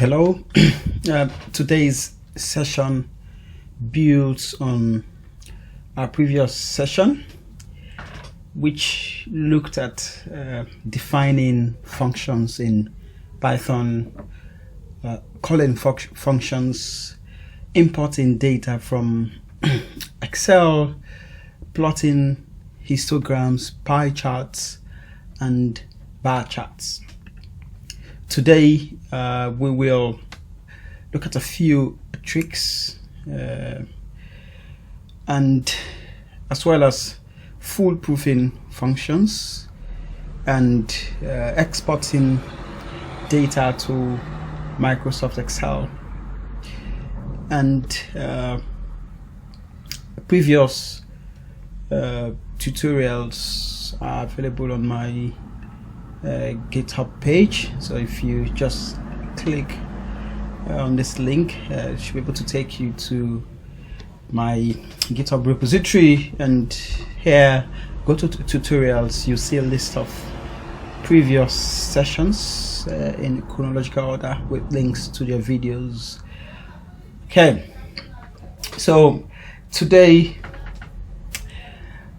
Hello. Today's session builds on our previous session, which looked at defining functions in Python, calling functions, importing data from Excel, plotting histograms, pie charts, and bar charts. Today, we will look at a few tricks and as well as foolproofing functions and exporting data to Microsoft Excel. And previous tutorials are available on my GitHub page, so if you just click on this link, it should be able to take you to my GitHub repository, and here go to tutorials. You see a list of previous sessions in chronological order with links to their videos. Okay, so today,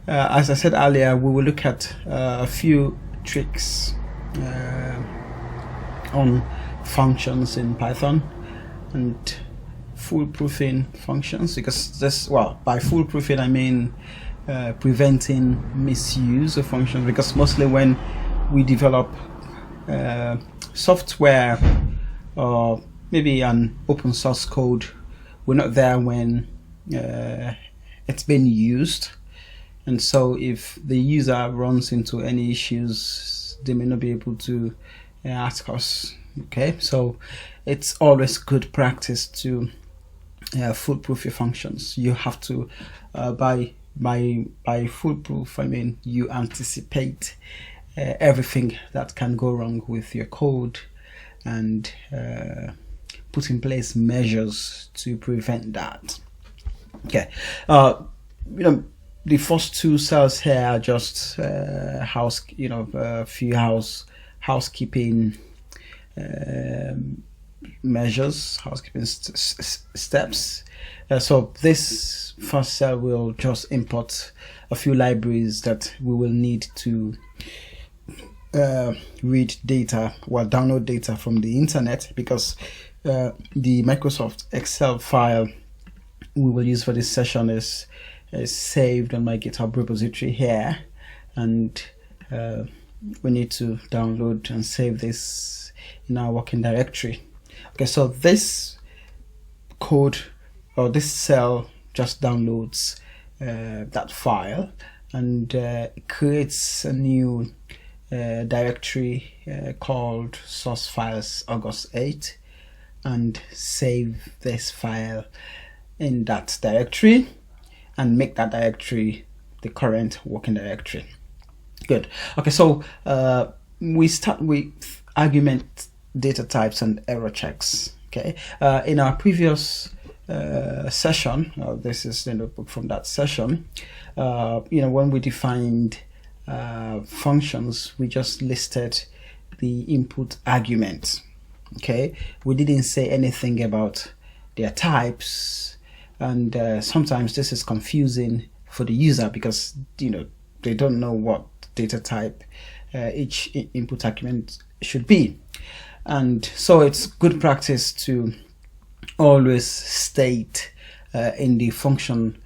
as I said earlier, we will look at a few tricks on functions in Python and foolproofing functions, because this, well, by foolproofing I mean preventing misuse of functions, because mostly when we develop software or maybe an open source code, we're not there when it's being used. And so if the user runs into any issues, they may not be able to ask us. Okay, so it's always good practice to foolproof your functions. You have to, by foolproof, I mean you anticipate everything that can go wrong with your code and put in place measures to prevent that. Okay, the first two cells here are just a few housekeeping measures, housekeeping steps. So this first cell will just import a few libraries that we will need to read data or download data from the internet, because the Microsoft Excel file we will use for this session is saved on my GitHub repository here, and we need to download and save this in our working directory. Okay, so this code or this cell just downloads that file, and it creates a new directory called source files August 8, and save this file in that directory and make that directory the current working directory. Good. Okay, so we start with argument, data types, and error checks. Okay, in our previous session, this is the notebook from that session. When we defined functions, we just listed the input arguments. Okay, we didn't say anything about their types. And sometimes this is confusing for the user, because they don't know what data type each input argument should be. And so it's good practice to always state in the function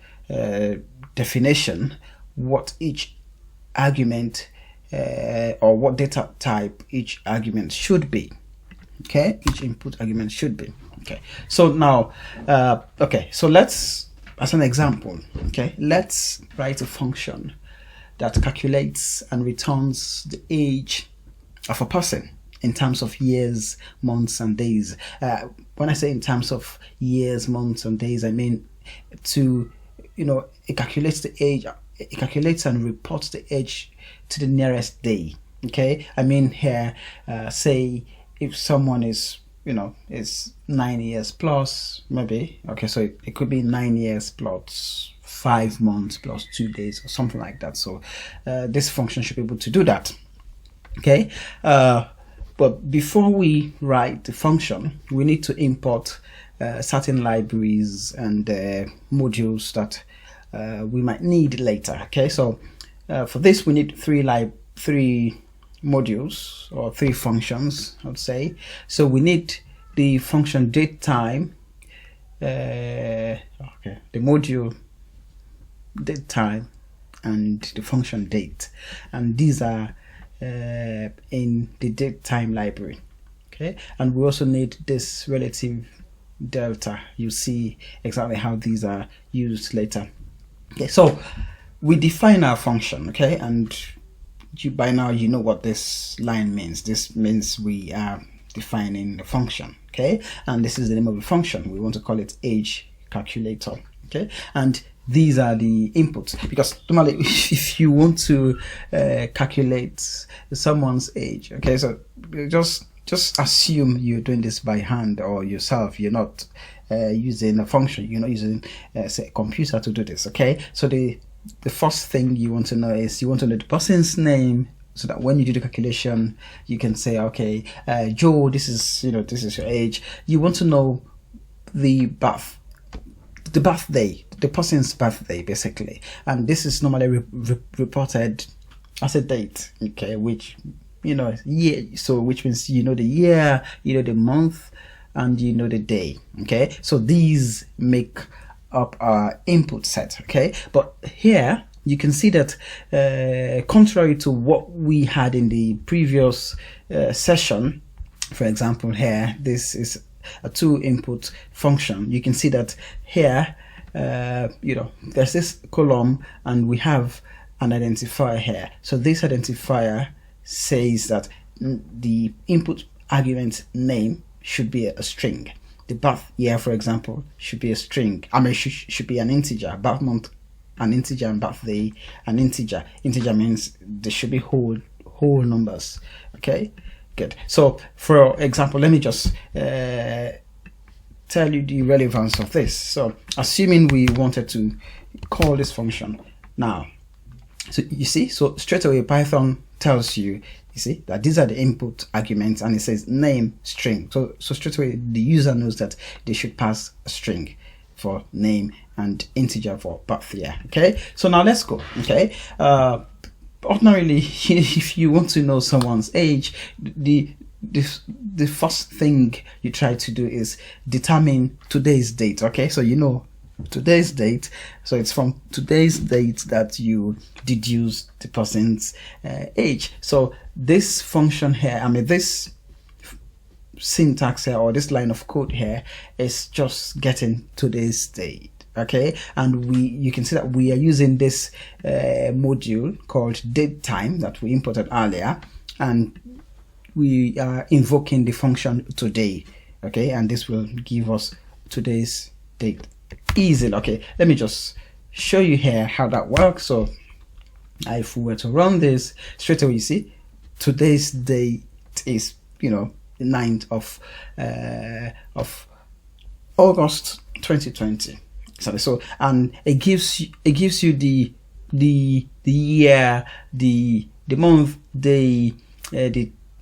definition what each argument or what data type each argument should be. Okay, each input argument should be. Okay, so now, so let's, as an example, let's write a function that calculates and returns the age of a person in terms of years, months, and days. When I say in terms of years, months, and days, I mean it calculates the age, it calculates and reports the age to the nearest day. Okay, I mean here, say if someone is 9 years plus, maybe, okay, so it could be 9 years plus 5 months plus 2 days or something like that. So this function should be able to do that. Okay, But before we write the function, we need to import certain libraries and modules that we might need later. Okay, so for this we need three modules or three functions, I would say. So we need the function datetime, the module datetime, and the function date, and these are in the datetime library. Okay, and we also need this relative delta. You see exactly how these are used later. Okay, so we define our function. Okay, and by now you know what this line means. This means we are defining the function. Okay, and this is the name of the function. We want to call it age calculator. Okay, and these are the inputs, because normally if you want to calculate someone's age, okay, so just assume you're doing this by hand or yourself. You're not using a function. You're not using say a computer to do this. Okay, so the first thing you want to know is you want to know the person's name, so that when you do the calculation you can say, okay, Joe, this is your age. You want to know the birthday, the person's birthday, basically, and this is normally reported as a date. Okay, which year, so which means the year, the month, and the day. Okay, so these make up our input set. Okay, but here you can see that contrary to what we had in the previous session, for example, here this is a 2-input function. You can see that here there's this column and we have an identifier here. So this identifier says that the input argument name should be a string. The birth year, for example, should be a string. I mean, should be an integer. Birth month, an integer, and birthday, an integer. Integer means there should be whole numbers. Okay, good. So for example, let me just tell you the relevance of this. So assuming we wanted to call this function now, so you see, so straight away Python tells you, see that these are the input arguments, and it says name string. So straight away the user knows that they should pass a string for name and integer for birth year. Okay, so now let's go. Okay, ordinarily if you want to know someone's age, the first thing you try to do is determine today's date. Okay, so today's date, so it's from today's date that you deduce the person's age. So this function here, I mean this syntax here, or this line of code here, is just getting today's date. Okay, and you can see that we are using this module called datetime that we imported earlier, and we are invoking the function today. Okay, and this will give us today's date easily. Okay, let me just show you here how that works. So if we were to run this straight away, you see today's date is the 9th of August 2020. So and it gives you the year, the month, the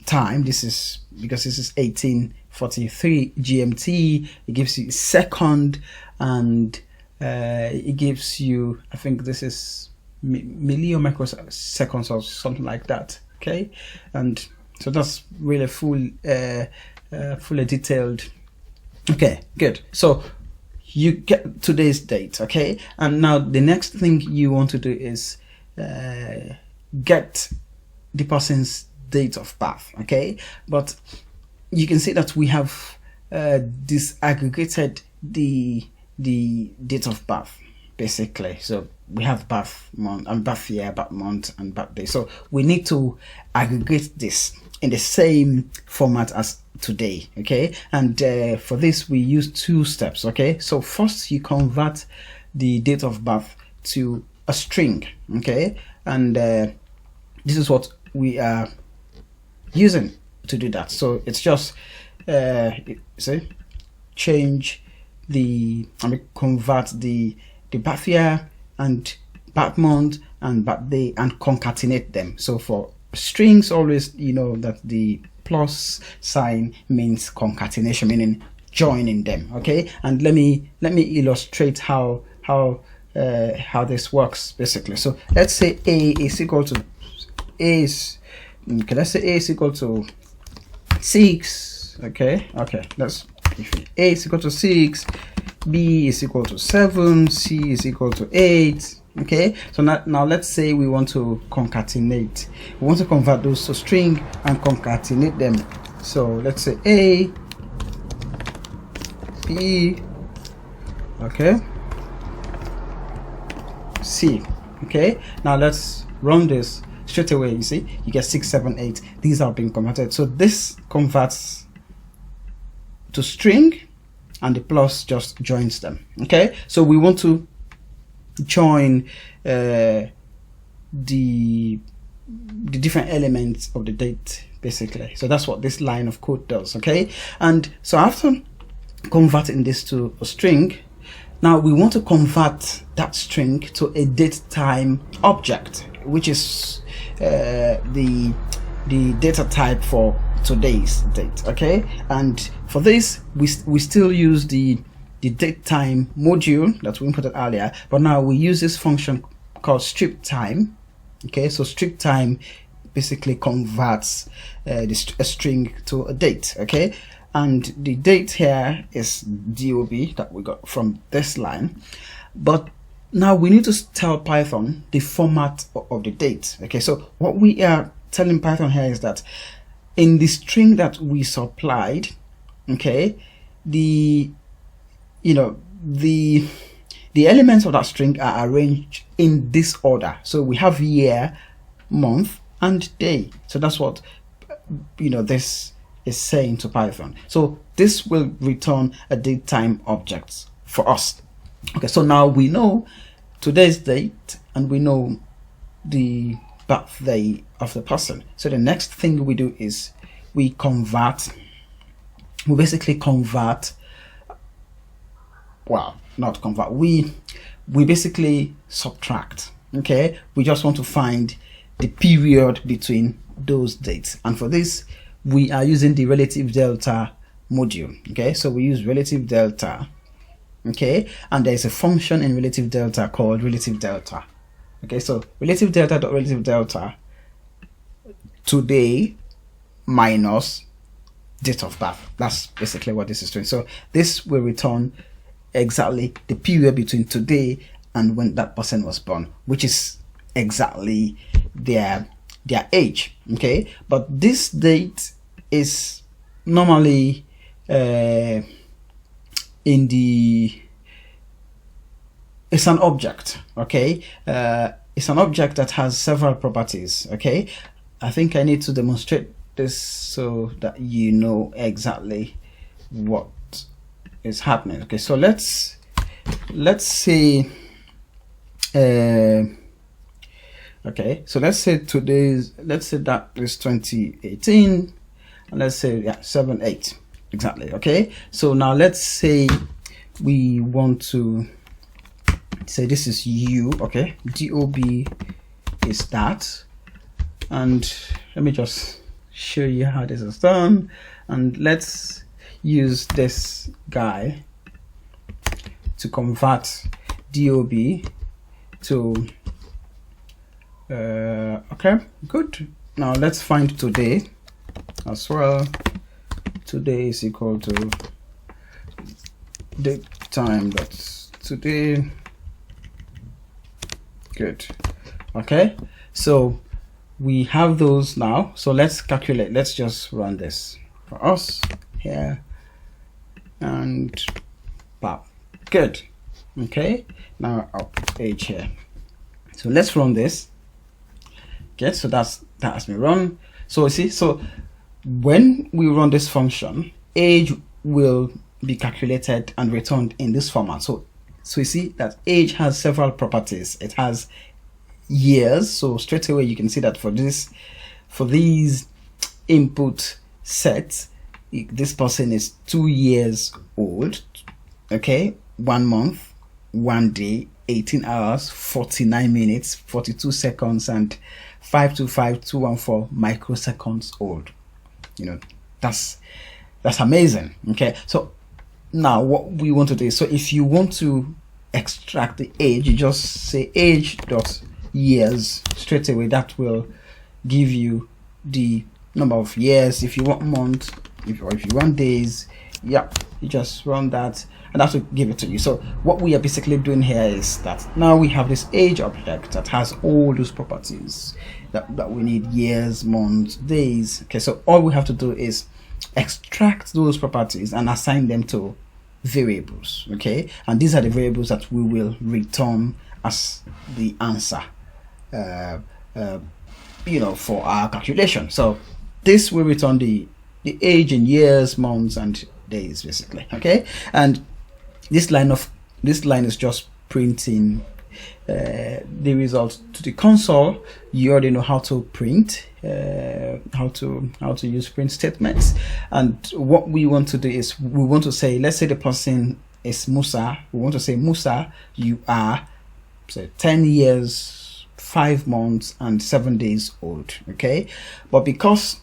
time. This is because this is 1843 GMT. It gives you second, and it gives you, I think this is milli or microseconds or something like that. Okay, and so that's really fully detailed. Okay, good. So you get today's date. Okay, and now the next thing you want to do is get the person's date of birth. Okay, but you can see that we have disaggregated the date of birth, basically. So we have birth month and birth year, birth month and birthday. So we need to aggregate this in the same format as today. Okay, and for this we use 2 steps. Okay, so first you convert the date of birth to a string. Okay, and this is what we are using to do that. So it's just change convert the birth year and birth month and birthday and concatenate them. So for strings, always that the plus sign means concatenation, meaning joining them. Okay, and let me illustrate how this works basically. So let's say A is equal to let's say A is equal to 6. Okay, let's A is equal to 6, B is equal to 7, C is equal to 8. Okay, so now let's say we want to concatenate. We want to convert those to string and concatenate them. So let's say A, B, okay, C. Okay, now let's run this straight away. You see, you get 6, 7, 8. These are being converted. So this converts to string, and the plus just joins them. Okay, so we want to join the different elements of the date basically. So that's what this line of code does. Okay, and so after converting this to a string, now we want to convert that string to a datetime object, which is the data type for today's date. Okay, and for this we still use the datetime module that we imported earlier, but now we use this function called strip time. Okay, so strip time basically converts a string to a date. Okay, and the date here is DOB that we got from this line, but now we need to tell Python the format of the date. Okay, so what we are telling Python here is that in the string that we supplied, okay, the elements of that string are arranged in this order. So we have year, month, and day. So that's what this is saying to Python. So this will return a datetime object for us. Okay, so now we know today's date and we know the birthday of the person. So the next thing we do is we basically subtract. Okay, we just want to find the period between those dates, and for this we are using the relative delta module. Okay, so we use relative delta. Okay, and there is a function in relative delta called relative delta. Okay, so relative delta dot relative delta today minus date of birth. That's basically what this is doing. So this will return exactly the period between today and when that person was born, which is exactly their age. Okay, but this date is normally it's an object. Okay, it's an object that has several properties. Okay, I think I need to demonstrate this so that you know exactly what is happening. Okay, so let's say okay, so let's say that is 2018, and let's say 7/8 exactly. Okay, so now let's say we want to say this is U. Okay, DOB is that, and let me just show you how this is done, and let's use this guy to convert DOB to okay, good. Now let's find today as well. Today is equal to date time. That's today. Good. Okay, so we have those now. So let's calculate. Let's just run this for us here, and pop. Good. Okay, now I'll put age here. So let's run this. Okay, so that has been run. So you see, so when we run this function, age will be calculated and returned in this format. So you see that age has several properties. It has years, so straight away you can see that for these input sets, this person is 2 years old. Okay, 1 month, 1 day, 18 hours, 49 minutes, 42 seconds, and 525214 microseconds old. that's amazing. Okay, so now what we want to do is, so if you want to extract the age, you just say age dot years straight away. That will give you the number of years. If you want month, or if you want days, yeah, you just run that and that will give it to you. So what we are basically doing here is that now we have this age object that has all those properties that we need: years, months, days. Okay, so all we have to do is extract those properties and assign them to variables. Okay, and these are the variables that we will return as the answer for our calculation. So this will return the age in years, months, and days, basically. Okay, and this line is just printing the result to the console. You already know how to print, how to use print statements. And what we want to do is, we want to say, let's say the person is Musa. We want to say, Musa, you are, say, 10 years, 5 months, and 7 days old. Okay, but because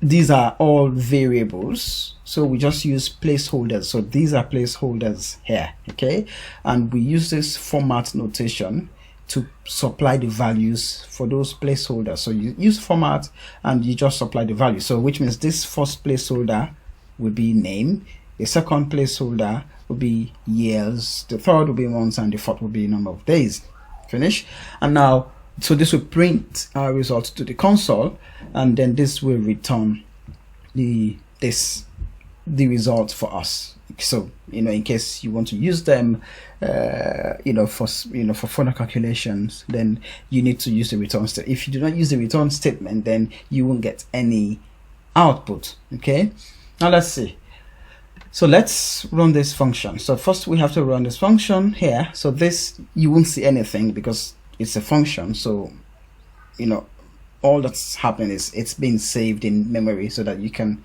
these are all variables, so we just use placeholders. So these are placeholders here. Okay, and we use this format notation to supply the values for those placeholders. So you use format and you just supply the value. So which means this first placeholder will be name, the second placeholder will be years, the third will be months, and the fourth will be number of days. Finish. And now, so this will print our result to the console, and then this will return the result for us. So in case you want to use them for further calculations, then you need to use the return statement. If you do not use the return statement, then you won't get any output. Okay, now let's see. So let's run this function. So first we have to run this function here. So this, you won't see anything because it's a function. So all that's happening is it's being saved in memory so that you can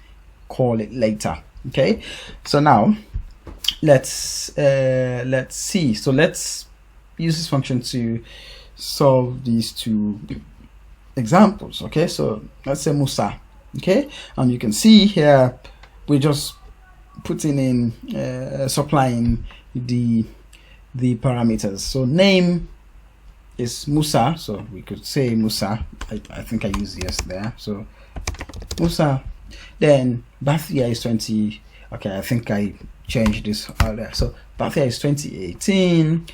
call it later. Okay, so now let's see. So let's use this function to solve these two examples. Okay, so let's say Musa. Okay, and you can see here we're just putting in supplying the parameters. So name is Musa, so we could say Musa. I think I used yes there. So Musa. Then birth year is 20. Okay, I think I changed this earlier. So birth year is 2018,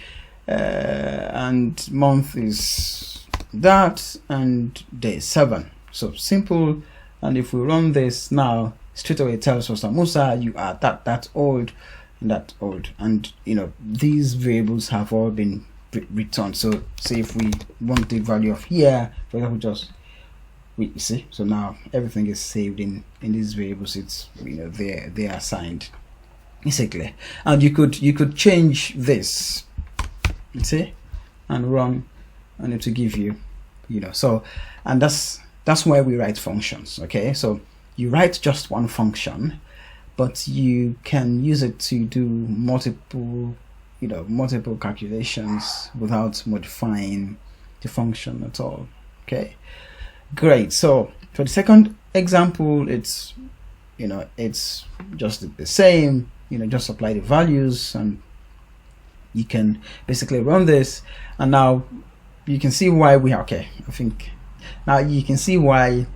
and month is that, and day 7. So simple. And if we run this now, straight away it tells us that Musa, you are that old, and that old, and these variables have all been returned. So say if we want the value of year, for example, just we see, so now everything is saved in these variables. It's they are assigned basically, and you could change this, you see, and run, and it will give you so, and that's why we write functions. Okay, so you write just one function, but you can use it to do multiple calculations without modifying the function at all. Okay, great. So for the second example, it's it's just the same. Just apply the values, and you can basically run this, and now you can see why we are okay. I think now you can see why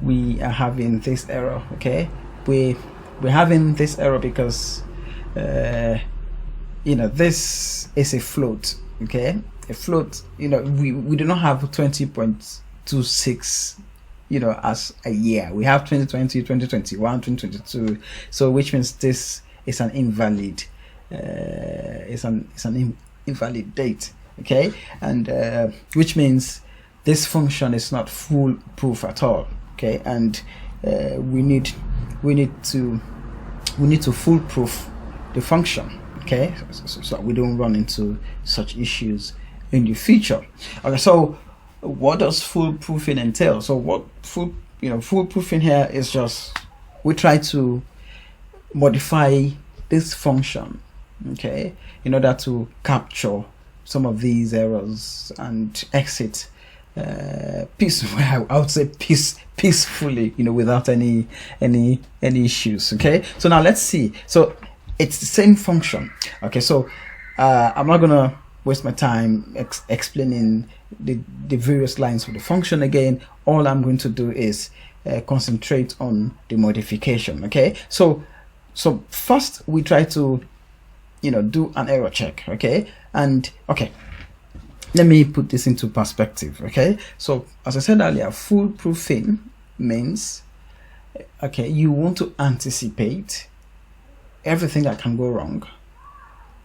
we are having this error. Okay, we're having this error because this is a float. Okay, a float. We do not have 20.26 as a year. We have 2020, 2021, 2022. So which means this is an invalid invalid date. Okay, and which means this function is not foolproof at all. Okay, and we need to foolproof the function. Okay, so we don't run into such issues in the future. Okay, so what does foolproofing entail? So what foolproofing here is just, we try to modify this function, okay, in order to capture some of these errors and exit peaceful. I would say peacefully, without any issues. Okay, so now let's see. So it's the same function. Okay, so I'm not gonna waste my time explaining the various lines of the function again. All I'm going to do is concentrate on the modification. Okay, so first we try to do an error check. Okay, and okay, let me put this into perspective. Okay, so as I said earlier, foolproofing means, okay, you want to anticipate everything that can go wrong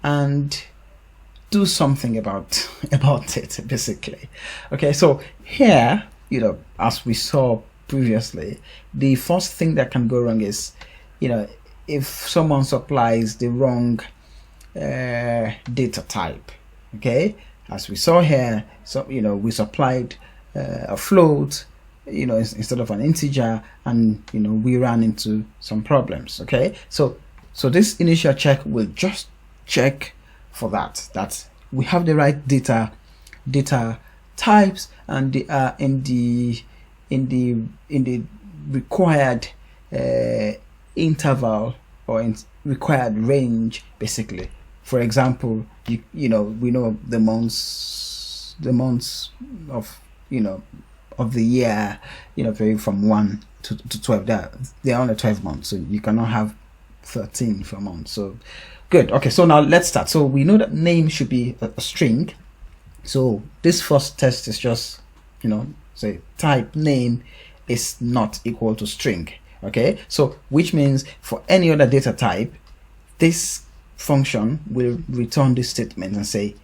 and do something about it, basically. Okay, so here, as we saw previously, the first thing that can go wrong is, if someone supplies the wrong data type. Okay, as we saw here, so we supplied a float, instead of an integer, and we ran into some problems. Okay, so this initial check will just check for that we have the right data types, and they are in the required interval, or in required range, basically. For example, we know the months of of the year, vary from 1 to 12. They're only 12 months, so you cannot have 13 for a month. So good. Okay, so now let's start. So we know that name should be a string. So this first test is just, say type name is not equal to string. Okay, so which means for any other data type, this function will return this statement and say,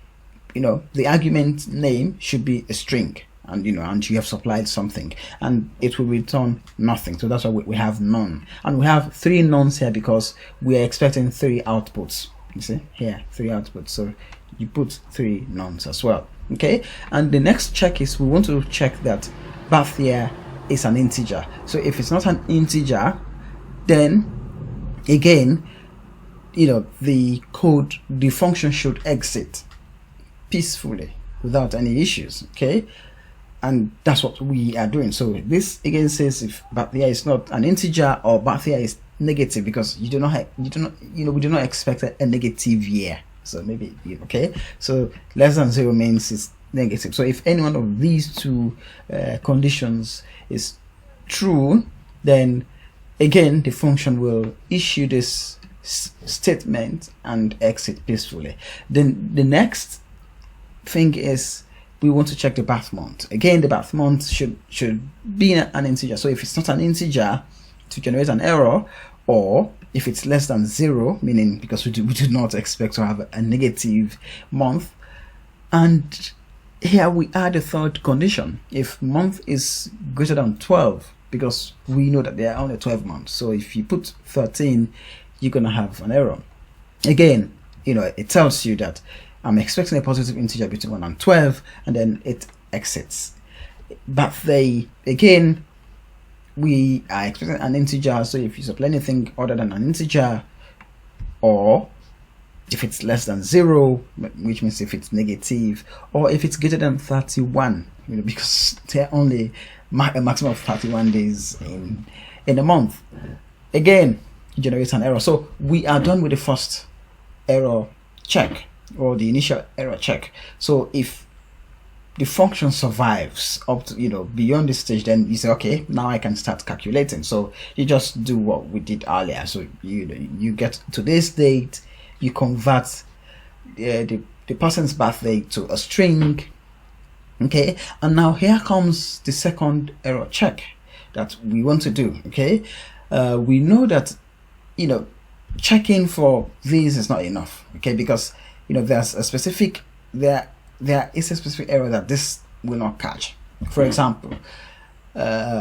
the argument name should be a string, and and you have supplied something, and it will return nothing. So that's why we have none, and we have 3 nones here because we are expecting 3 outputs. You see here, 3 outputs, so you put 3 nones as well. Okay, and the next check is we want to check that birth year is an integer. So if it's not an integer, then again, the function should exit peacefully without any issues. Okay, and that's what we are doing. So this again says if birth year is not an integer, or birth year is negative, because we do not expect a negative year. So maybe, okay, so less than 0 means it's negative. So if any one of these two conditions is true, then again the function will issue this statement and exit peacefully. Then the next thing is we want to check the birth month. Again, the birth month should be an integer. So if it's not an integer, to generate an error, or if it's less than 0, meaning because we do not expect to have a negative month. And here we add a third condition: if month is greater than 12, because we know that there are only 12 months. So if you put 13, you're gonna have an error. Again, it tells you that I'm expecting a positive integer between 1 and 12, and then it exits. But again, we are expecting an integer. So if you supply anything other than an integer, or if it's less than 0, which means if it's negative, or if it's greater than 31, because there are only a maximum of 31 days in a month, again, you generate an error. So we are done with the first error check, or the initial error check. So if the function survives up to beyond this stage, then you say, okay, now I can start calculating. So you just do what we did earlier. So you get to this date, you convert the person's birthday to a string. Okay, and now here comes the second error check that we want to do. Okay, we know that checking for these is not enough. Okay, because there's a specific there is a specific error that this will not catch. For example,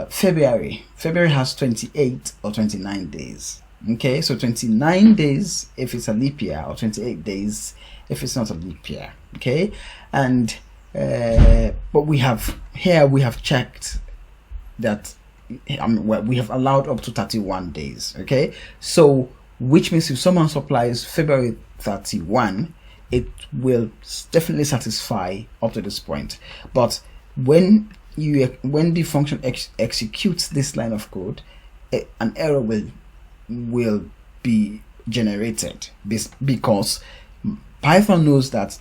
February has 28 or 29 days. Okay, so 29 days if it's a leap year, or 28 days if it's not a leap year. Okay, and but we have checked that we have allowed up to 31 days. Okay, so which means if someone supplies February 31, it will definitely satisfy up to this point. But when the function executes this line of code, an error will be generated, because Python knows that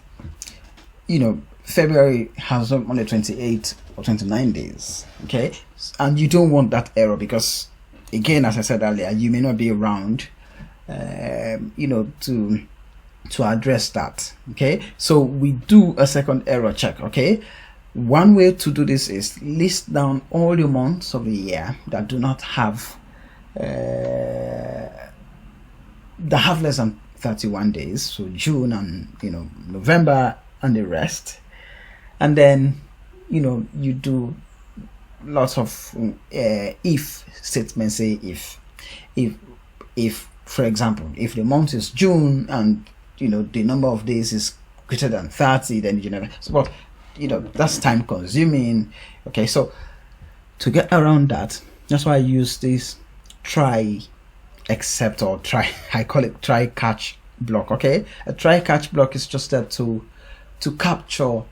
February has only 28 or 29 days, okay, and you don't want that error, because again, as I said earlier, you may not be around to address that. Okay, so we do a second error check. Okay, one way to do this is list down all the months of the year that do not have that have less than 31 days, so June and November and the rest, and then you do lots of if statements. Say if for example, if the month is June and the number of days is greater than 30, then but that's time consuming. Okay, so to get around that, that's why I use this try except, or try, I call it try catch block. Okay, a try catch block is just there to capture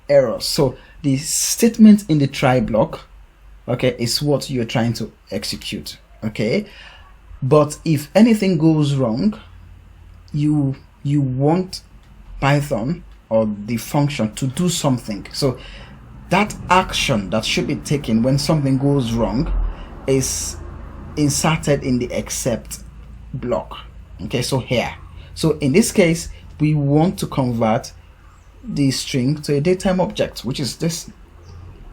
errors. So the statement in the try block, okay, is what you're trying to execute. Okay, but if anything goes wrong, you want Python or the function to do something. So that action that should be taken when something goes wrong is inserted in the except block. Okay, so here, so in this case, we want to convert the string to a datetime object, which is this.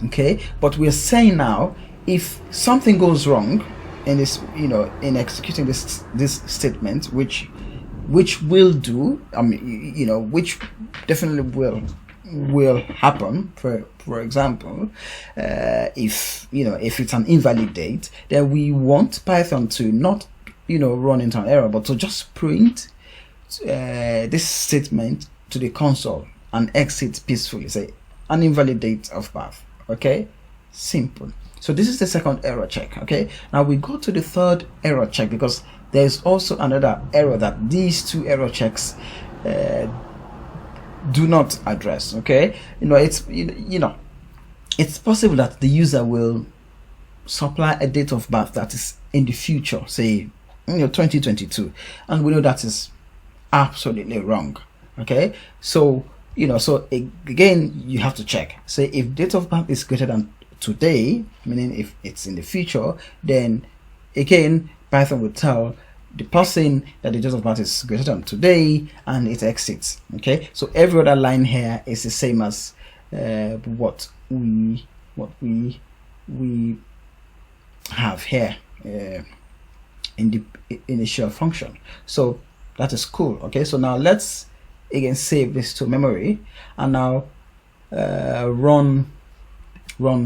Okay, but we're saying now, if something goes wrong in this, in executing this statement, which will do, which definitely will happen. For example, if it's an invalid date, then we want Python to not run into an error, but to just print this statement to the console and exit peacefully. Say an invalid date of birth. Okay, simple. So this is the second error check. Okay, now we go to the third error check, because there is also another error that these two error checks do not address. Okay, it's possible that the user will supply a date of birth that is in the future, say 2022, and we know that is absolutely wrong. Okay, so so again, you have to check. Say if date of birth is greater than today, meaning if it's in the future, then again Python will tell the person that the date of birth is greater than today, and it exits. Okay, so every other line here is the same as what we have here in the initial function. So that is cool. Okay, so now let's again save this to memory, and now run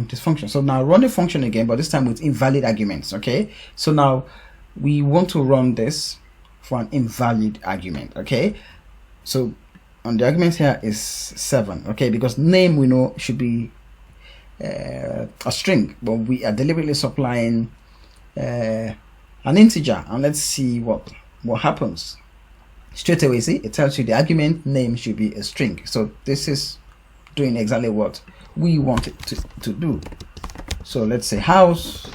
this function. So now run the function again, but this time with invalid arguments. Okay, so now we want to run this for an invalid argument. Okay, so on the argument here is 7. Okay, because name we know should be a string, but we are deliberately supplying an integer, and let's see what happens. Straight away, see, it tells you the argument name should be a string. So this is doing exactly what we want it to do. So let's say house,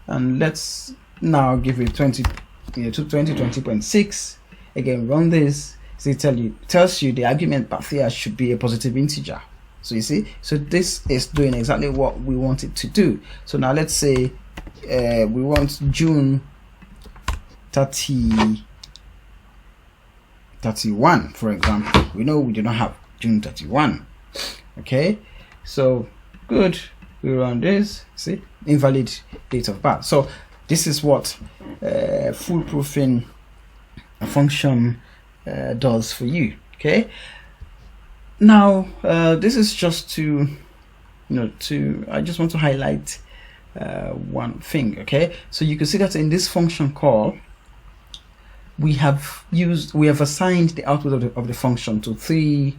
and let's now give it 20.6. Again, run this. So it tells you the argument path here should be a positive integer. So you see, so this is doing exactly what we want it to do. So now let's say we want June 31, for example. We know we do not have June 31. Okay, so good, we run this. See, invalid date of birth. So this is what foolproofing a function does for you. Okay, now this is just to I just want to highlight one thing. Okay, so you can see that in this function call, we have assigned the output of the function to three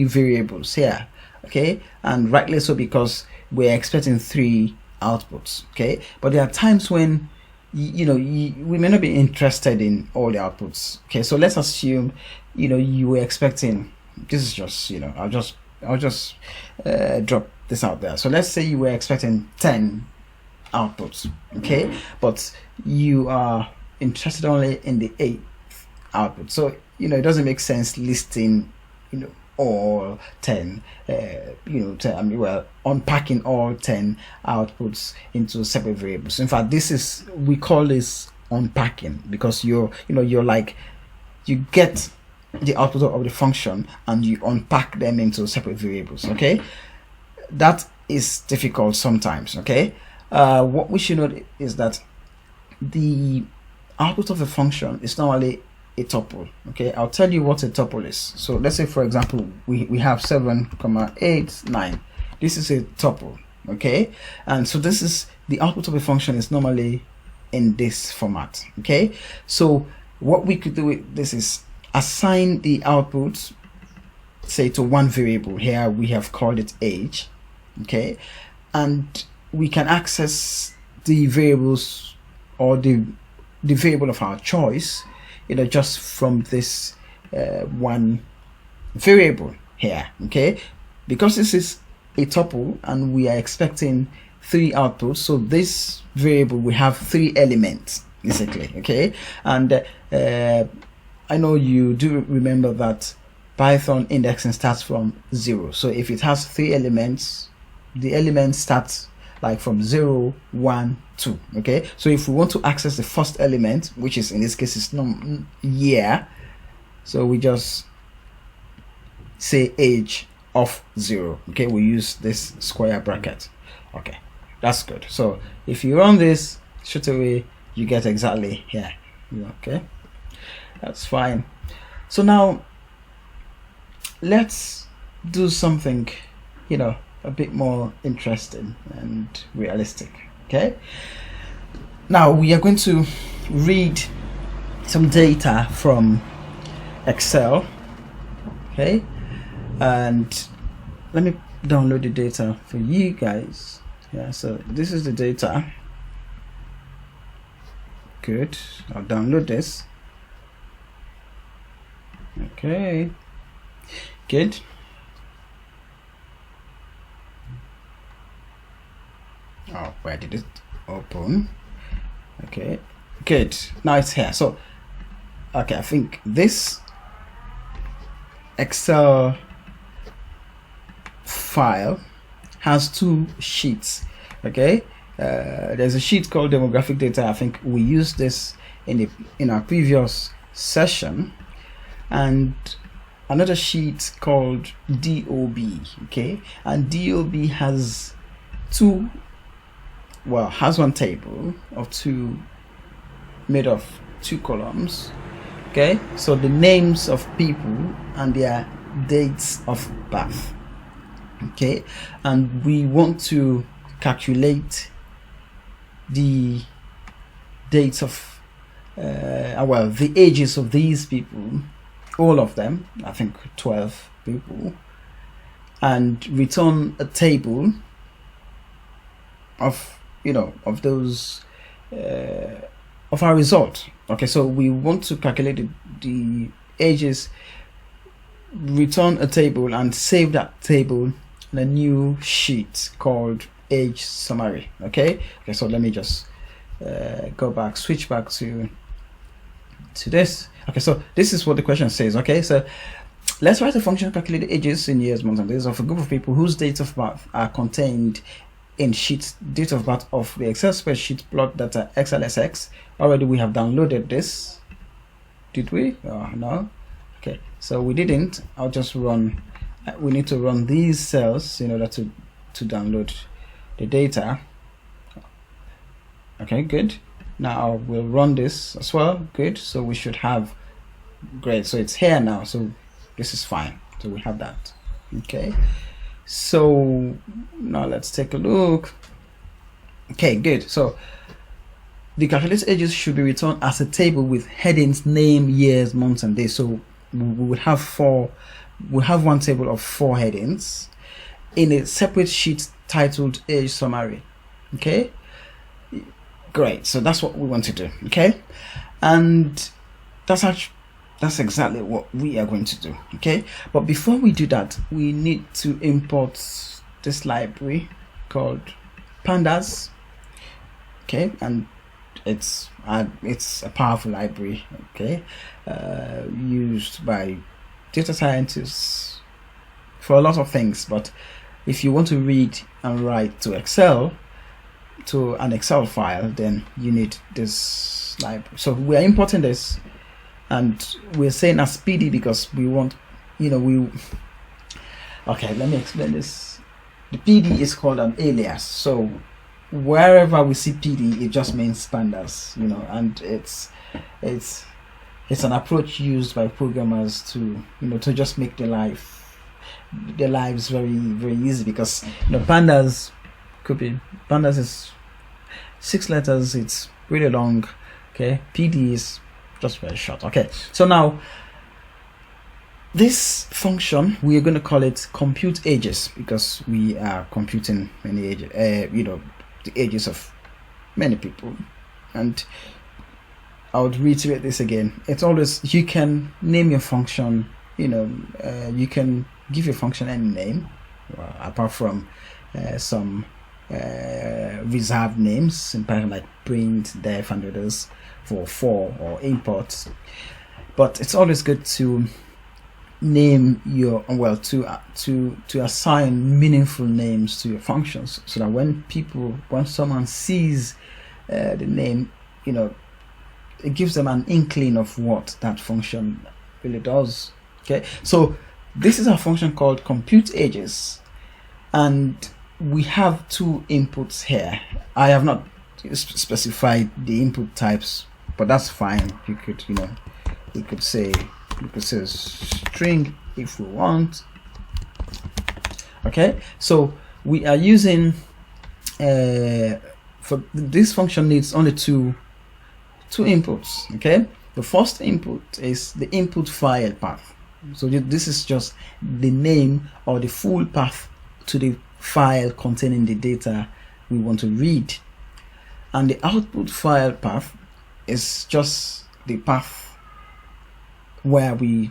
variables here. Okay, and rightly so, because we're expecting 3 outputs. Okay, but there are times when we may not be interested in all the outputs. Okay, so let's assume you were expecting, this is just I'll just I'll just drop this out there. So let's say you were expecting 10 outputs, okay, but you are interested only in the 8th output. So it doesn't make sense listing all 10 unpacking all 10 outputs into separate variables. In fact, we call this unpacking, because you get the output of the function and you unpack them into separate variables. Okay, that is difficult sometimes. Okay, what we should note is that the output of a function is normally a tuple. Okay, I'll tell you what a tuple is. So let's say, for example, we have 7, 8, 9. This is a tuple. Okay, and so this is the output of a function is normally in this format. Okay, so what we could do with this is assign the output, say, to one variable. Here we have called it age. Okay, and we can access the variables or the variable of our choice, just from this one variable here. Okay, because this is a tuple and we are expecting 3 outputs, so this variable we have 3 elements basically. Okay, and I know you do remember that Python indexing starts from 0. So if it has 3 elements, the elements start like from 0, 1, 2. Okay, so if we want to access the first element, which is in this case is year, so we just say age of 0. Okay, we use this square bracket. Okay, that's good. So if you run this straight away, you get exactly here. Okay, that's fine. So now let's do something a bit more interesting and realistic. Okay, now we are going to read some data from Excel. Okay, and let me download the data for you guys. Yeah, so this is the data. Good, I'll download this. Okay, good. Oh, where did it open? Okay, good. Now it's here. So, okay, I think this Excel file has 2 sheets. Okay, there's a sheet called demographic data. I think we used this in our previous session, and another sheet called DOB. Okay, and DOB has one table of 2 made of 2 columns. Okay, so the names of people and their dates of birth. Okay, and we want to calculate the dates of the ages of these people, all of them, I think 12 people, and return a table of those of our result. Okay, so we want to calculate the ages, return a table, and save that table in a new sheet called age summary. Okay, so let me just switch back to this. Okay, so this is what the question says. Okay, so let's write a function to calculate the ages in years, months, and days of a group of people whose dates of birth are contained in sheet date of birth of the Excel spreadsheet plot data XLSX. Already we have downloaded this. Did we? Oh, no. Okay, so we didn't. I'll just run. We need to run these cells in order to download the data. Okay, good. Now we'll run this as well. Good. So we should have. Great. So it's here now. So this is fine. So we have that. Okay. So now let's take a look. Okay, good. So the calculated ages should be returned as a table with headings name, years, months, and days. So we would have one table of 4 headings in a separate sheet titled age summary. Okay, great. So that's what we want to do. Okay, and that's that's exactly what we are going to do. Okay, but before we do that, we need to import this library called pandas. Okay, and it's a powerful library. Okay, used by data scientists for a lot of things. But if you want to read and write to Excel, to an Excel file, then you need this library. So we are importing this, and we're saying as PD because we want, okay, let me explain this. The PD is called an alias. So wherever we see PD, it just means pandas, and it's an approach used by programmers to just make their lives very, very easy, because pandas is 6 letters, it's really long. Okay, PD is just very short. Okay, so now this function, we are going to call it compute ages, because we are computing many ages, the ages of many people. And I would reiterate this again. It's always, you can name your function, you can give your function any name, apart from some reserved names in Python, like print, def, and others for or import. But it's always good to name your to assign meaningful names to your functions, so that when someone sees the name, it gives them an inkling of what that function really does. Okay, so this is a function called compute ages, and we have 2 inputs here. I have not specified the input types, but that's fine. You could say string if we want. Okay, so we are using for this function needs only two inputs. Okay, the first input is the input file path. So this is just the name or the full path to the file containing the data we want to read, and the output file path is just the path where we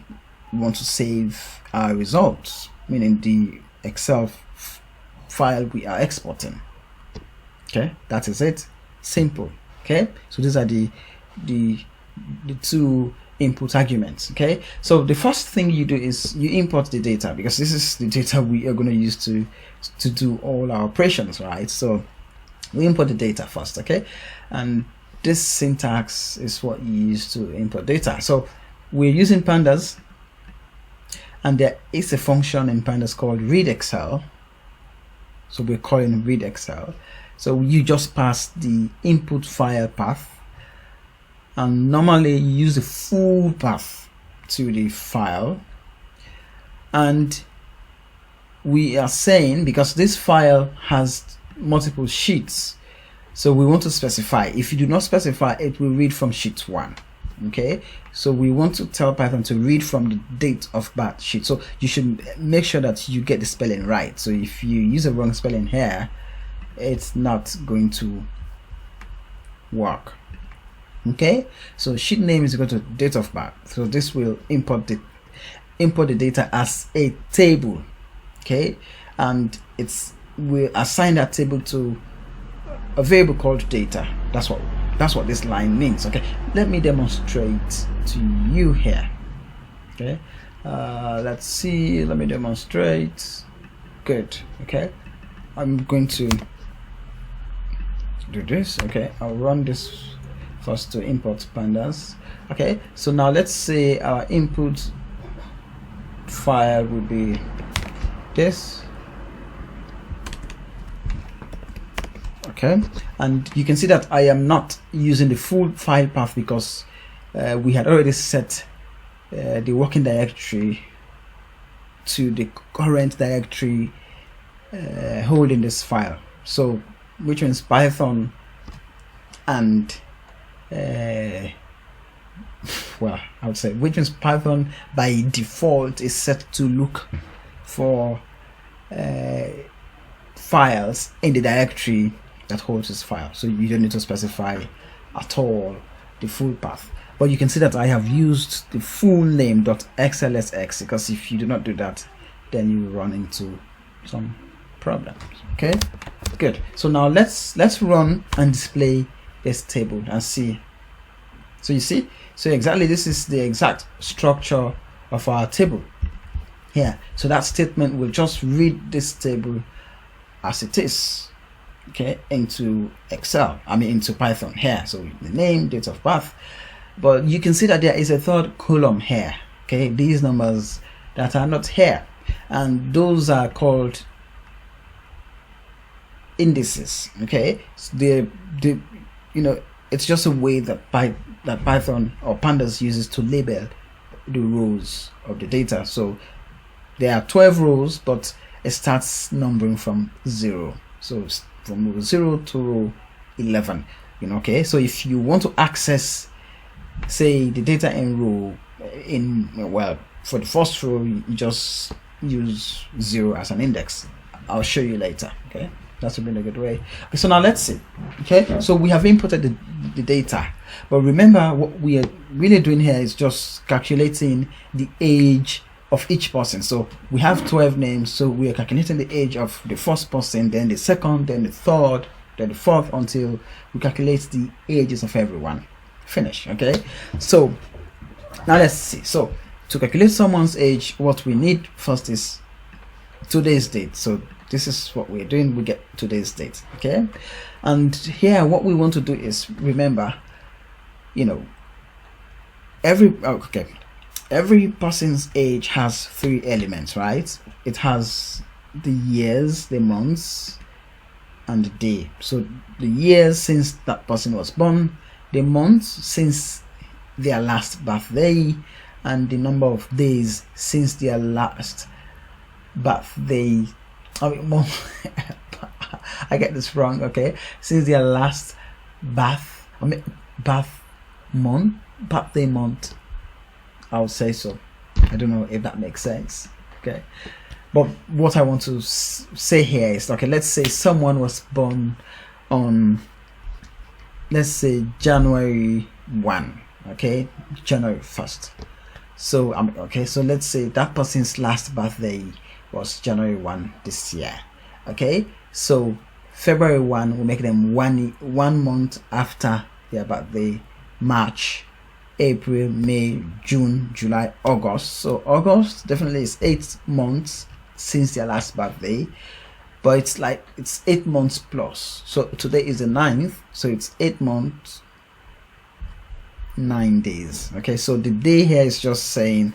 want to save our results, meaning the Excel file we are exporting. Okay, that is it. Simple. Okay, so these are the 2 input arguments. Okay, so the first thing you do is you import the data, because this is the data we are going to use to do all our operations, right? So we import the data first. Okay, and this syntax is what you use to import data. So we're using pandas, and there is a function in pandas called read Excel. So we're calling read Excel. So you just pass the input file path, and normally you use the full path to the file. And we are saying, because this file has multiple sheets, so we want to specify. If you do not specify, it will read from sheet 1. Okay, so we want to tell Python to read from the date of birth sheet. So you should make sure that you get the spelling right. So if you use a wrong spelling here, it's not going to work. Okay, so sheet name is equal to date of birth. So this will import the data as a table. Okay, and we'll assign that table to a variable called data. That's what this line means. Okay, let me demonstrate to you here. Okay, let's see. Let me demonstrate. Good. Okay, I'm going to do this. Okay, I'll run this first to import pandas. Okay, so now let's say our input file will be this. Okay, and you can see that I am not using the full file path, because we had already set the working directory to the current directory holding this file. So which means Python and well, I would say which means Python by default is set to look for files in the directory that holds this file. So you don't need to specify at all the full path. But you can see that I have used the full name .xlsx, because if you do not do that, then you will run into some problems. Okay, good. So now let's run and display this table and see. So you see, so exactly this is the exact structure of our table here. So that statement will just read this table as it is, okay, into Excel, into Python here. So the name, date of birth, but you can see that there is a third column here, okay, these numbers that are not here, and those are called indices. Okay, so the it's just a way that Python or Pandas uses to label the rows of the data. So there are 12 rows, but it starts numbering from 0. So it's from row 0 to row 11. Okay, so if you want to access, say, the data in row for the first row, you just use 0 as an index. I'll show you later. Okay, that's a really good way. Okay, so now let's see. Okay, so we have inputted the data, but remember what we are really doing here is just calculating the age of each person. So we have 12 names, so we are calculating the age of the first person, then the second, then the third, then the fourth, until we calculate the ages of everyone. Finish. Okay, so now let's see. So to calculate someone's age, what we need first is today's date. So this is what we're doing. We get today's date. Okay, and here what we want to do is, remember, every person's age has 3 elements, right? It has the years, the months, and the day. So the years since that person was born, the months since their last birthday, and the number of days since their last birthday. I get this wrong. Okay, since their last birthday month. I would say so. I don't know if that makes sense. Okay, but what I want to say here is, okay, let's say someone was born on, let's say, January 1. Okay, January 1st. So okay, so let's say that person's last birthday was January 1 this year. Okay, so February 1 will make them one month after their birthday. March, April, May, June, July, August. So August definitely is 8 months since their last birthday, but it's 8 months plus. So today is the 9th, so it's 8 months 9 days. Okay, so the day here is just saying,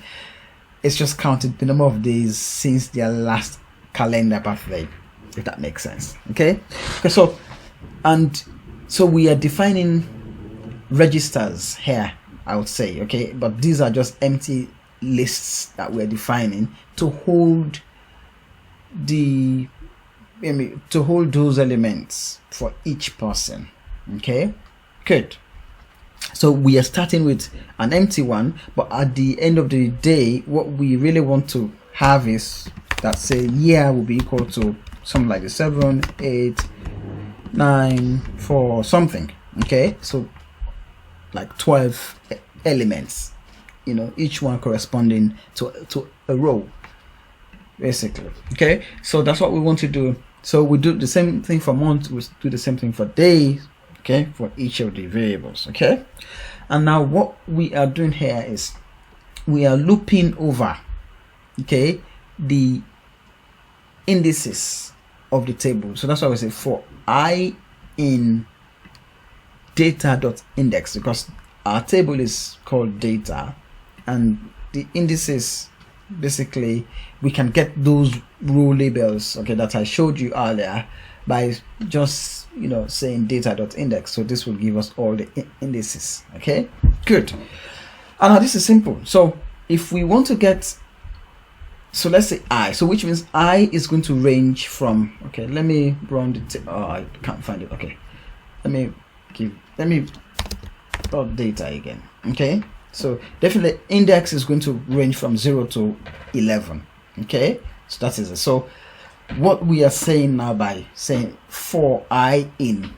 it's just counting the number of days since their last calendar birthday, if that makes sense. Okay, so we are defining registers here, I would say. Okay, but these are just empty lists that we're defining to hold those elements for each person. Okay, good. So we are starting with an empty one, but at the end of the day, what we really want to have is that, say, year will be equal to something like the 7, 8, 9, 4 something. Okay, so like 12 elements, each one corresponding to a row, basically. Okay, so that's what we want to do. So we do the same thing for month, we do the same thing for days, okay, for each of the variables. Okay, and now what we are doing here is we are looping over, okay, the indices of the table. So that's why we say for I in data.index, because our table is called data, and the indices, basically we can get those row labels, okay, that I showed you earlier by just saying data.index. So this will give us all the indices. Okay, good. And now this is simple. So if we want to get, so let's say I, so which means I is going to range from, okay, let me run the I can't find it. Okay, let me plot data again. Okay, so definitely index is going to range from 0 to 11. Okay, so that is it. So what we are saying now by saying for I in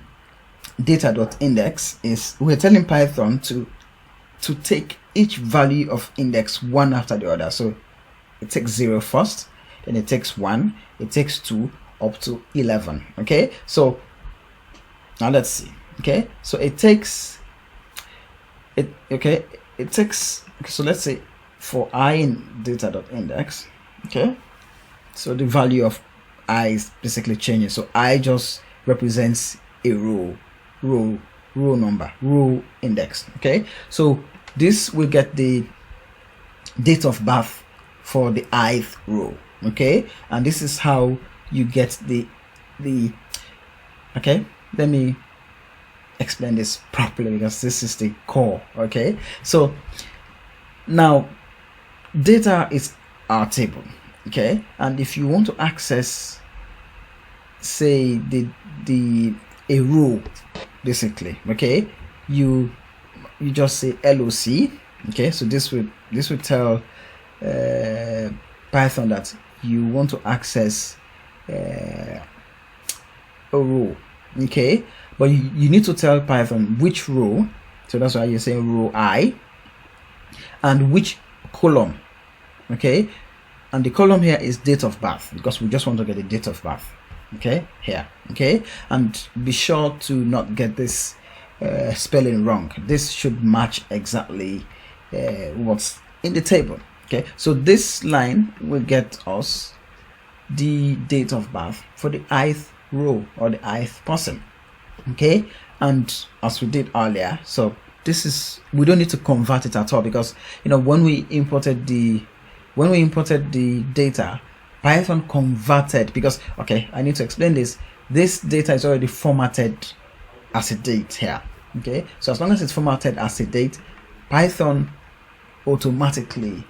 data.index is we're telling Python to to take each value of index one after the other. So it takes 0 first, then it takes 1, it takes 2, up to 11. Okay, so now let's see. Okay, so it takes it. Okay, it takes. So let's say for I in data.index. Okay, so the value of I is basically changing. So I just represents a row number, row index. Okay, so this will get the date of birth for the ith row. Okay, and this is how you get the okay, let me explain this properly because this is the core. Okay, so now data is our table. Okay, and if you want to access, say, a row, basically, okay, you just say LOC. Okay, so this will tell Python that you want to access a row. Okay, but you need to tell Python which row. So that's why you're saying row I, and which column. Okay, and the column here is date of birth, because we just want to get the date of birth. Okay, here. Okay, and be sure to not get this spelling wrong. This should match exactly what's in the table. Okay, so this line will get us the date of birth for the ith row or the ith person. Okay, and as we did earlier, so this is, we don't need to convert it at all, because when we imported the data, Python converted, because okay, I need to explain this. This data is already formatted as a date here. Okay, so as long as it's formatted as a date, Python automatically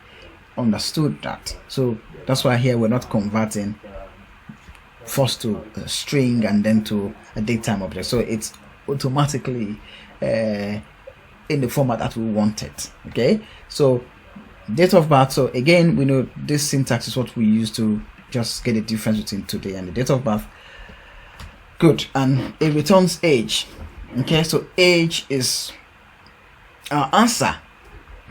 understood that. So that's why here we're not converting first to a string and then to a datetime object. So it's automatically in the format that we want it. Okay, so date of birth. So again, we know this syntax is what we use to just get the difference between today and the date of birth. Good, and it returns age. Okay, so age is our answer.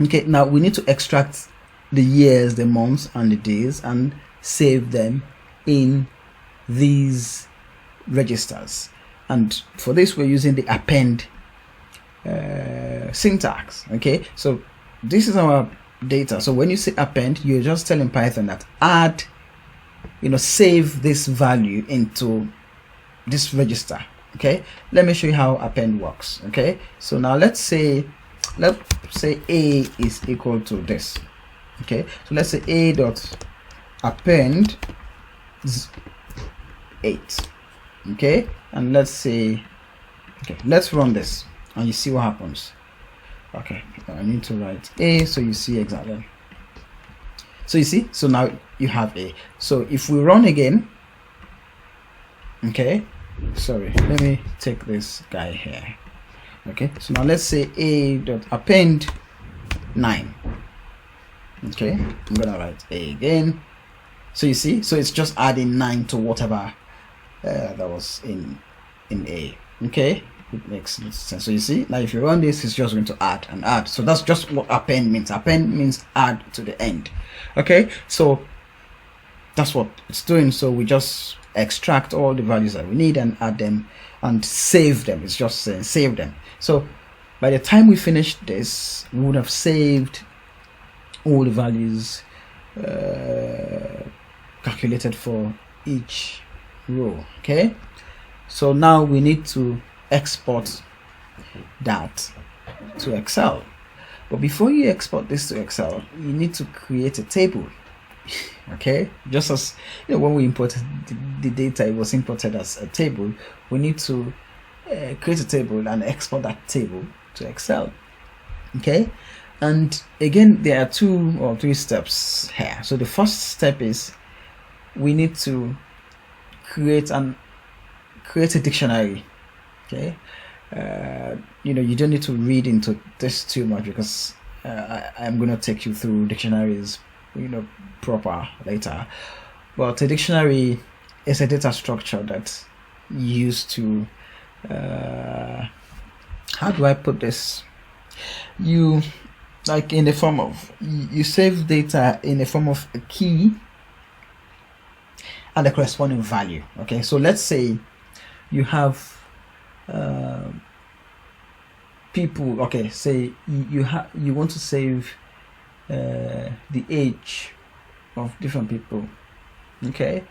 Okay, now we need to extract the years, the months, and the days and save them in these registers. And for this, we're using the append syntax. Okay, so this is our data. So when you say append, you're just telling Python that add, save this value into this register. Okay, let me show you how append works. Okay, so now let's say a is equal to this. Okay, so let's say a dot append 8. Okay, and let's say, okay, let's run this and you see what happens. Okay, I need to write a so you see exactly. So you see, so now you have a. So if we run again, okay, sorry, let me take this guy here. Okay, so now let's say a dot append 9. Okay, I'm gonna write a again. So you see, so it's just adding 9 to whatever that was in a. Okay, it makes sense. So you see, now if you run this, it's just going to add and add. So that's just what append means. Append means add to the end. Okay, so that's what it's doing. So we just extract all the values that we need and add them and save them. It's just saying save them. So by the time we finish this, we would have saved all the values calculated for each row. Okay, so now we need to export that to Excel. But before you export this to Excel, you need to create a table. Okay, just as when we imported the data, it was imported as a table. We need to create a table and export that table to Excel. Okay, and again, there are 2 or 3 steps here. So the first step is we need to create a dictionary. Okay, you don't need to read into this too much, because I'm going to take you through dictionaries proper later. But a dictionary is a data structure that used to how do I put this? You like in the form of, you save data in the form of a key and the corresponding value. Okay, so let's say you have people. Okay, say you want to save the age of different people. Okay,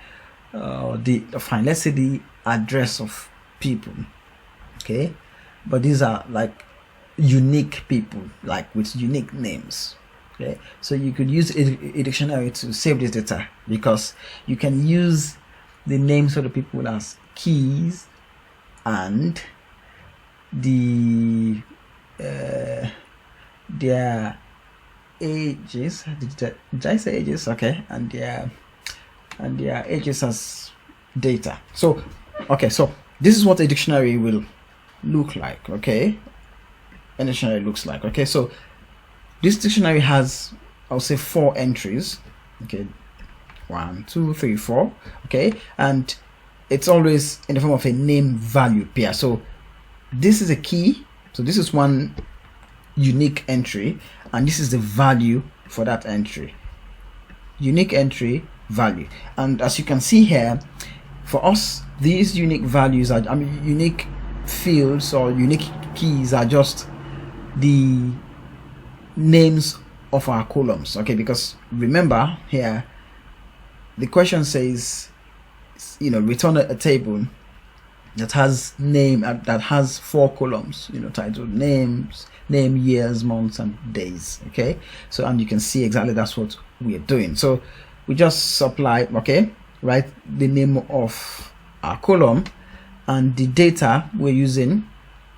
fine, let's say the address of people. Okay, but these are like unique people, like with unique names. Okay, so you could use a dictionary to save this data, because you can use the names of the people as keys and the their ages. Did I say ages? Okay, and their ages as data. So okay, so this is what a dictionary will look like. Okay, a dictionary looks like. Okay, so this dictionary has, I'll say, 4 entries. Okay, 1, 2, 3, 4. Okay, and it's always in the form of a name value pair. So this is a key, so this is one unique entry, and this is the value for that entry. Unique entry, value. And as you can see here, for us, these unique values are, unique fields or unique keys are just the names of our columns. Okay, because remember here the question says, return a table that has that has 4 columns, titled names, name, years, months, and days. Okay, so, and you can see exactly that's what we are doing. So we just supply, okay, write the name of our column and the data we're using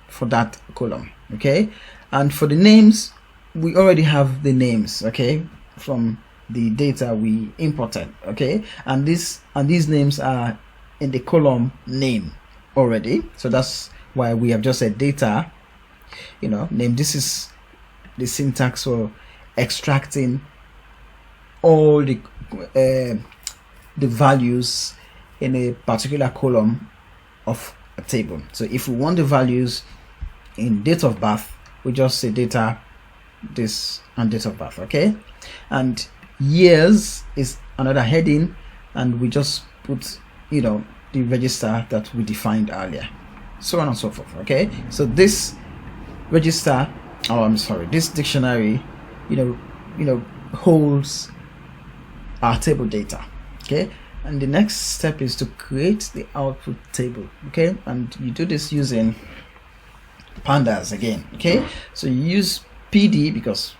for that column. Okay, and for the names, we already have the names, okay, from the data we imported. Okay, and these names are in the column name already, so that's why we have just said data, name. This is the syntax for extracting all the values in a particular column of a table. So if we want the values in date of birth, we just say data this and date of birth. Okay, and years is another heading, and we just put the register that we defined earlier, so on and so forth. Okay, so this register, this dictionary holds our table data. Okay, and the next step is to create the output table. Okay, and you do this using pandas again. Okay, so you use PD because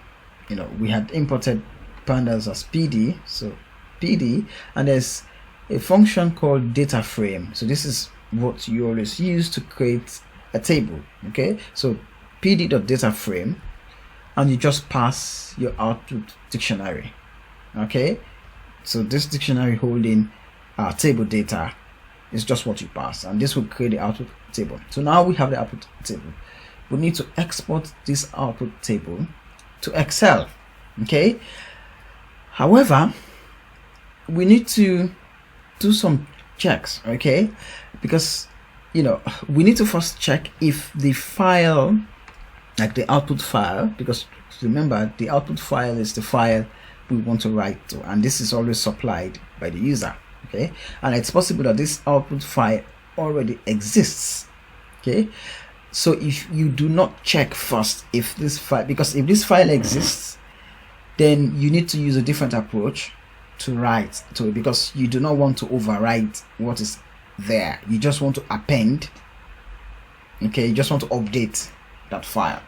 we had imported pandas as PD, so PD, and there's a function called data frame. So this is what you always use to create a table. Okay, so pd.dataFrame, and you just pass your output dictionary. Okay, so this dictionary holding our table data is just what you pass, and this will create the output table. So now we have the output table. We need to export this output table to Excel. Okay, however, we need to do some checks. Okay, because we need to first check if the file, like the output file, because remember the output file is the file we want to write to, and this is always supplied by the user. Okay, and it's possible that this output file already exists. Okay, so if you do not check first if this file, because if this file exists, then you need to use a different approach to write to it, because you do not want to overwrite what is there. You just want to append. Okay, you just want to update that file.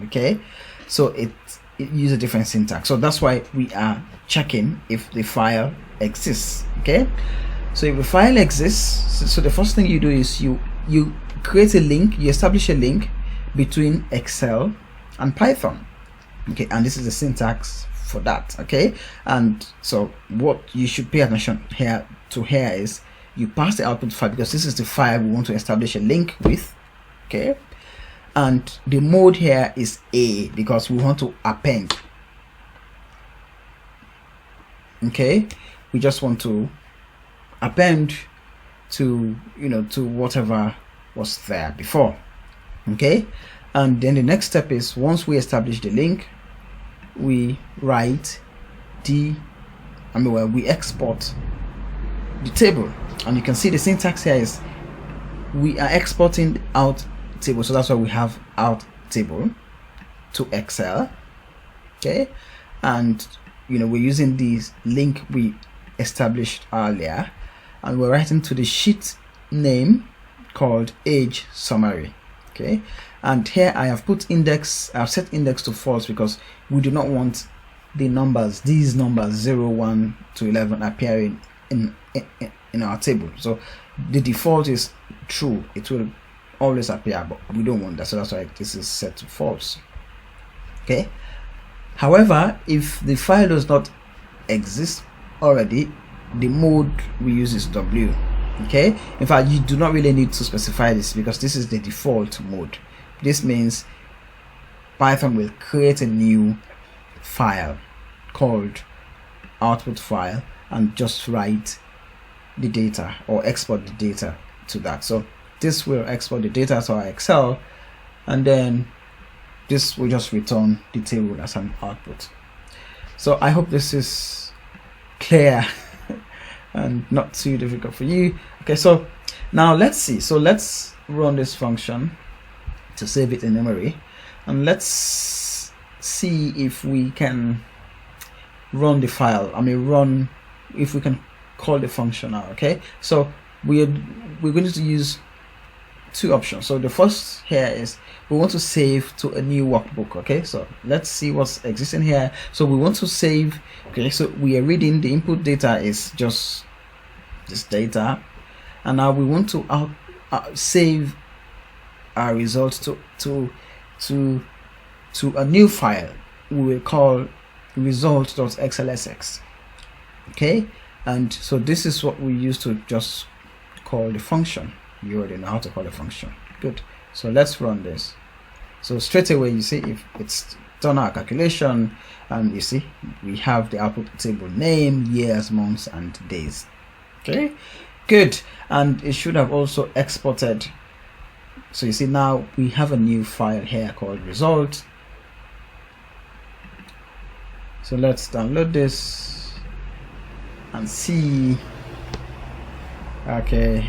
Okay, so it uses a different syntax. So that's why we are checking if the file exists. Okay, so if the file exists, so the first thing you do is you create a link, you establish a link between Excel and Python. Okay, and this is the syntax for that. Okay, and so what you should pay attention here is you pass the output file, because this is the file we want to establish a link with. Okay, and the mode here is A, because we want to append. Okay, we just want to append to to whatever was there before. Okay, and then the next step is, once we establish the link, we write we export the table, and you can see the syntax here is we are exporting out table, so that's why we have out table to Excel. Okay, and we're using this link we established earlier, and we're writing to the sheet name called age summary. Okay, and here I have put index, I've set index to false because we do not want the numbers, these numbers 0, 1 to 11 appearing in our table. So the default is true, it will always appear, but we don't want that, so that's why this is set to false. Okay, however, if the file does not exist already, the mode we use is W. Okay, in fact, you do not really need to specify this because this is the default mode. This means Python will create a new file called output file and just write the data or export the data to that. So this will export the data to our Excel, and then this will just return the table as an output. So I hope this is clear and not too difficult for you. Okay, so now let's see. So let's run this function to save it in memory, and let's see if we can run the file. Run if we can call the function now. Okay, so we're going to use two options. So the first here is we want to save to a new workbook. Okay, so let's see what's existing here. So we want to save. Okay, so we are reading the input data is just this data, and now we want to save our results to a new file we will call result.xlsx. Okay, and so this is what we use to just call the function. You already know how to call the function. Good, so let's run this. So straight away you see if it's done our calculation, and you see we have the output table name, years, months, and days. Okay, good, and it should have also exported. So you see now we have a new file here called result. So let's download this and see. Okay,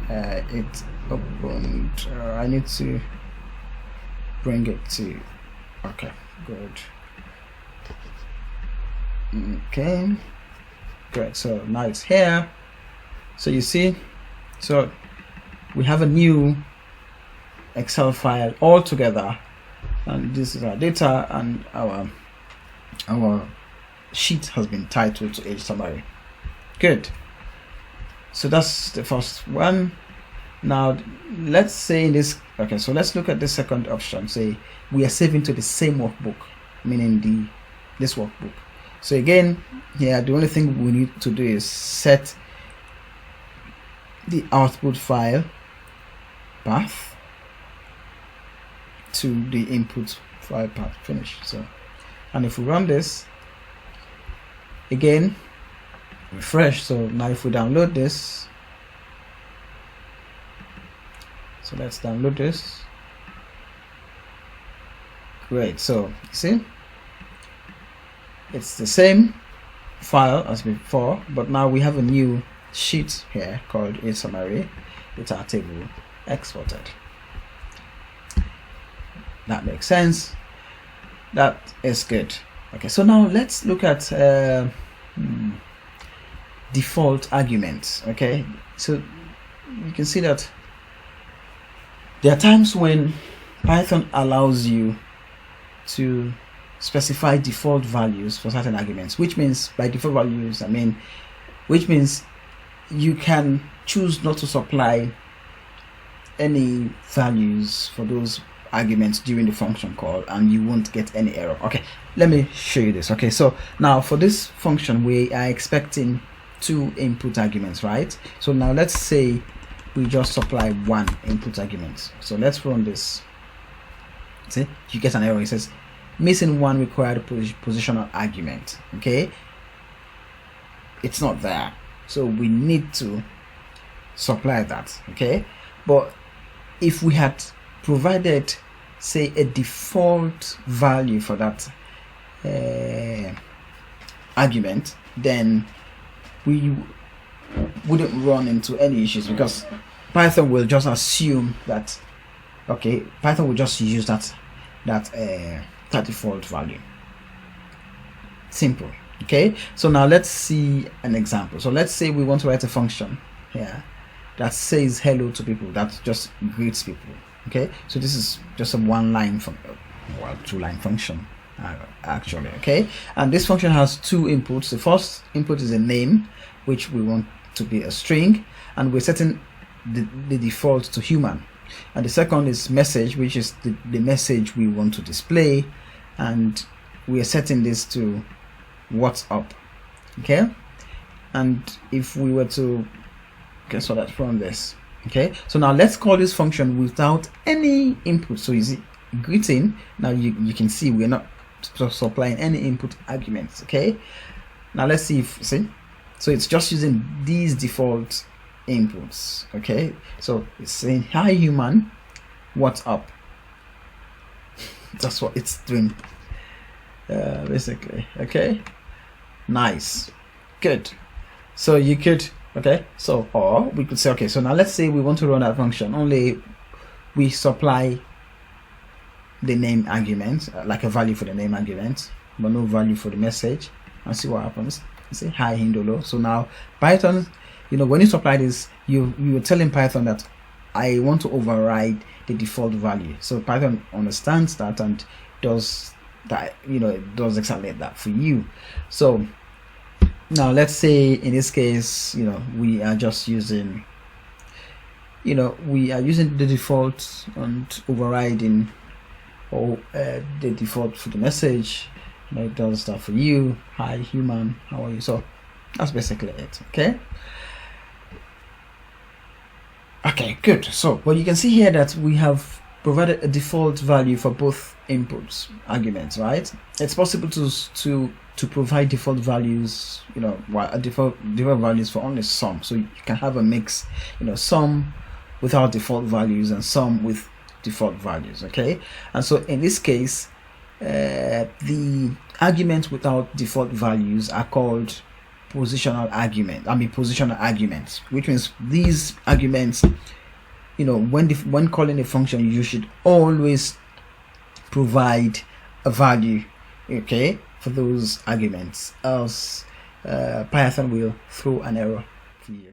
it opened. I need to bring it to. Okay, good. Okay, great. So now it's here. So you see, so we have a new Excel file all together, and this is our data, and our sheet has been titled to age summary. Good. So that's the first one. Now let's say this. Okay, so let's look at the second option. Say we are saving to the same workbook, meaning this workbook. So again, here the only thing we need to do is set the output file path to the input file path. Finish. So, and if we run this again, refresh. So now if we download this, so let's download this. Great. So see, it's the same file as before, but now we have a new sheet here called age summary with our table exported. That makes sense. That is good. Okay, so now let's look at default arguments. Okay, so you can see that there are times when Python allows you to specify default values for certain arguments, which means by default values, which means you can choose not to supply any values for those arguments during the function call, and you won't get any error. Okay, let me show you this. Okay, so now for this function we are expecting 2 input arguments, right? So now let's say we just supply 1 input argument. So let's run this. See, you get an error. It says missing 1 required positional argument. Okay, it's not there, so we need to supply that. Okay, but if we had provided, say, a default value for that argument, then we wouldn't run into any issues, because Python will just assume that, okay, Python will just use that default value. Simple. Okay, so now let's see an example. So let's say we want to write a function here that says hello to people, that just greets people. Okay, so this is just a one-line two-line function actually. Okay, and this function has two inputs. The first input is a name, which we want to be a string, and we're setting the default to human. And the second is message, which is the message we want to display, and we are setting this to what's up. Okay, and if we were to, okay, so let's run this. Okay, so now let's call this function without any input. So you see greeting, now you can see we're not supplying any input arguments. Okay, now let's see if, see, so it's just using these default inputs. Okay, so it's saying hi human, what's up. That's what it's doing basically. Okay, nice, good. So you could, okay, so, or we could say, okay, so now let's say we want to run that function, only we supply the name argument, like a value for the name argument, but no value for the message, and see what happens. You say hi Hindolo. So now Python, you know, when you supply this, you were telling Python that I want to override the default value. So Python understands that and does that, you know, it does exactly that for you. So now let's say in this case, you know, we are just using, you know, we are using the default and overriding the default for the message. You know, it does that for you. Hi human, how are you? So that's basically it. Okay, okay, good. So, but you can see here that we have provided a default value for both inputs arguments, right? It's possible to provide default values, you know, default values for only some. So you can have a mix, you know, some without default values and some with default values. Okay, and so in this case, the arguments without default values are called positional arguments, which means these arguments, you know, when calling a function, you should always provide a value, okay, for those arguments, else Python will throw an error